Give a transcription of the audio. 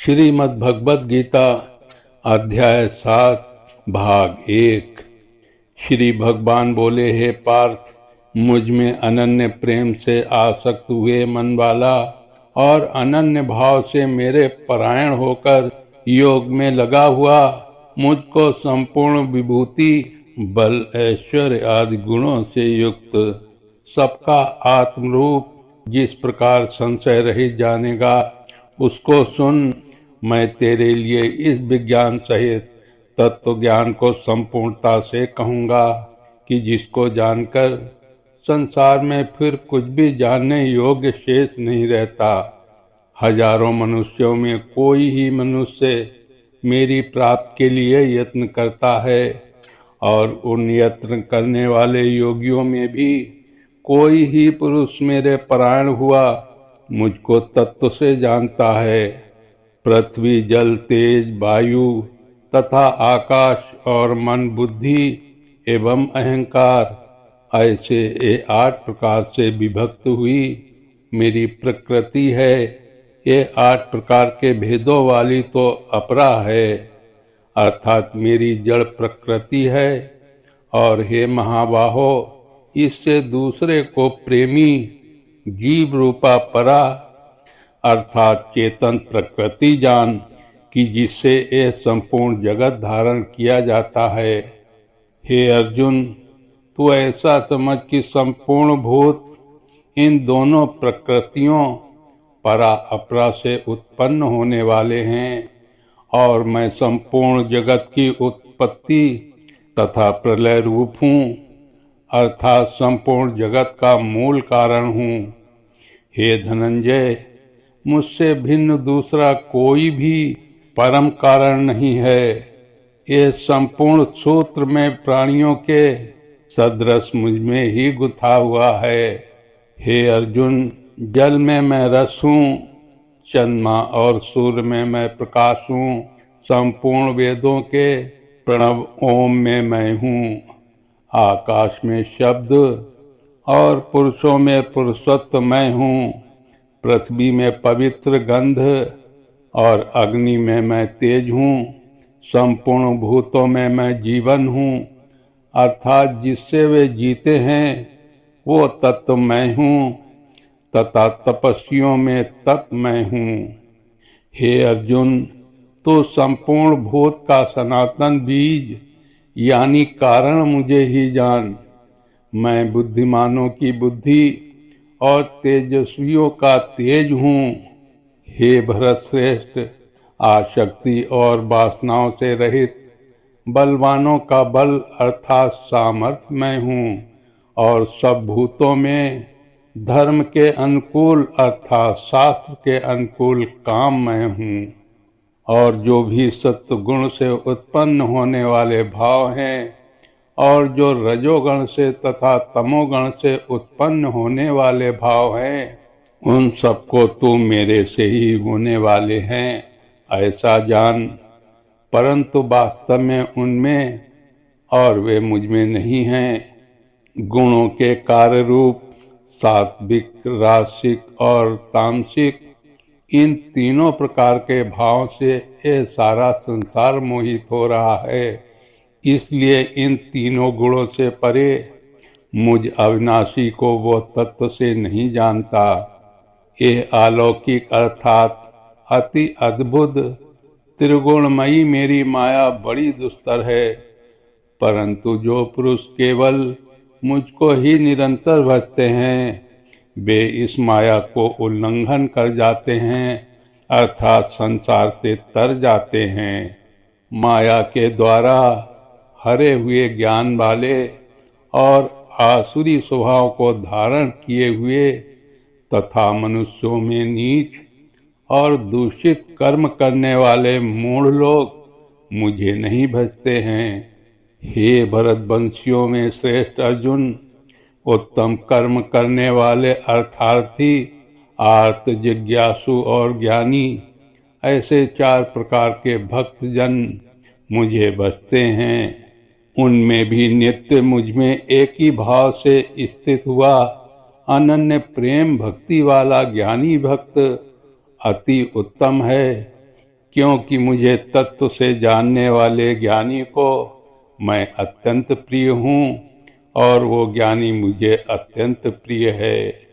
श्रीमद् भगवद गीता अध्याय 7 भाग 1। श्री भगवान बोले, हे पार्थ, मुझ में अनन्य प्रेम से आसक्त हुए मन वाला और अनन्य भाव से मेरे परायण होकर योग में लगा हुआ, मुझको संपूर्ण विभूति, बल, ऐश्वर्य आदि गुणों से युक्त, सबका आत्मरूप जिस प्रकार संशय रहित जानेगा, उसको सुन। मैं तेरे लिए इस विज्ञान सहित तत्व ज्ञान को संपूर्णता से कहूँगा कि जिसको जानकर संसार में फिर कुछ भी जानने योग्य शेष नहीं रहता। हजारों मनुष्यों में कोई ही मनुष्य मेरी प्राप्ति के लिए यत्न करता है, और उन यत्न करने वाले योगियों में भी कोई ही पुरुष मेरे परायण हुआ मुझको तत्व से जानता है। पृथ्वी, जल, तेज, वायु तथा आकाश और मन, बुद्धि एवं अहंकार, ऐसे ये 8 प्रकार से विभक्त हुई मेरी प्रकृति है। ये 8 प्रकार के भेदों वाली तो अपरा है, अर्थात मेरी जड़ प्रकृति है। और हे महाबाहो, इससे दूसरे को प्रेमी जीव रूपा परा अर्थात चेतन प्रकृति जान, कि जिससे यह संपूर्ण जगत धारण किया जाता है। हे अर्जुन, तू ऐसा समझ कि संपूर्ण भूत इन दोनों प्रकृतियों परा अपरा से उत्पन्न होने वाले हैं, और मैं संपूर्ण जगत की उत्पत्ति तथा प्रलय रूप हूँ, अर्थात संपूर्ण जगत का मूल कारण हूँ। हे धनंजय, मुझसे भिन्न दूसरा कोई भी परम कारण नहीं है। ये संपूर्ण सूत्र में प्राणियों के सदृश मुझ में ही गुथा हुआ है। हे अर्जुन, जल में मैं रस हूँ, चंद्रमा और सूर्य में मैं प्रकाश हूँ, संपूर्ण वेदों के प्रणव ओम में मैं हूँ, आकाश में शब्द और पुरुषों में पुरुषत्व मैं हूँ, पृथ्वी में पवित्र गंध और अग्नि में मैं तेज हूँ, संपूर्ण भूतों में मैं जीवन हूँ, अर्थात जिससे वे जीते हैं वो तत्व मैं हूँ, तथा तपस्वियों में तप मैं हूँ। हे अर्जुन, तो संपूर्ण भूत का सनातन बीज यानी कारण मुझे ही जान। मैं बुद्धिमानों की बुद्धि और तेजस्वियों का तेज हूँ। हे भरत श्रेष्ठ, आसक्ति और वासनाओं से रहित बलवानों का बल अर्थात सामर्थ्य मैं हूँ, और सब भूतों में धर्म के अनुकूल अर्थात शास्त्र के अनुकूल काम मैं हूँ। और जो भी सत्व गुण से उत्पन्न होने वाले भाव हैं, और जो रजोगण से तथा तमोगण से उत्पन्न होने वाले भाव हैं, उन सबको तू मेरे से ही होने वाले हैं ऐसा जान। परंतु वास्तव में उनमें और वे मुझ में नहीं हैं। गुणों के कार्य रूप सात्विक, रासिक और तामसिक, इन तीनों प्रकार के भाव से ये सारा संसार मोहित हो रहा है। इसलिए इन तीनों गुणों से परे मुझ अविनाशी को वो तत्व से नहीं जानता। ये अलौकिक अर्थात अति अद्भुत त्रिगुणमयी मेरी माया बड़ी दुस्तर है, परंतु जो पुरुष केवल मुझको ही निरंतर भजते हैं, वे इस माया को उल्लंघन कर जाते हैं, अर्थात संसार से तर जाते हैं। माया के द्वारा हरे हुए ज्ञान वाले और आसुरी स्वभाव को धारण किए हुए तथा मनुष्यों में नीच और दूषित कर्म करने वाले मूढ़ लोग मुझे नहीं भजते हैं। हे भरतवंशियों में श्रेष्ठ अर्जुन, उत्तम कर्म करने वाले अर्थार्थी, आर्त, जिज्ञासु और ज्ञानी, ऐसे 4 प्रकार के भक्तजन मुझे भजते हैं। उनमें भी नित्य मुझ में एक ही भाव से स्थित हुआ अनन्य प्रेम भक्ति वाला ज्ञानी भक्त अति उत्तम है। क्योंकि मुझे तत्व से जानने वाले ज्ञानी को मैं अत्यंत प्रिय हूँ और वो ज्ञानी मुझे अत्यंत प्रिय है।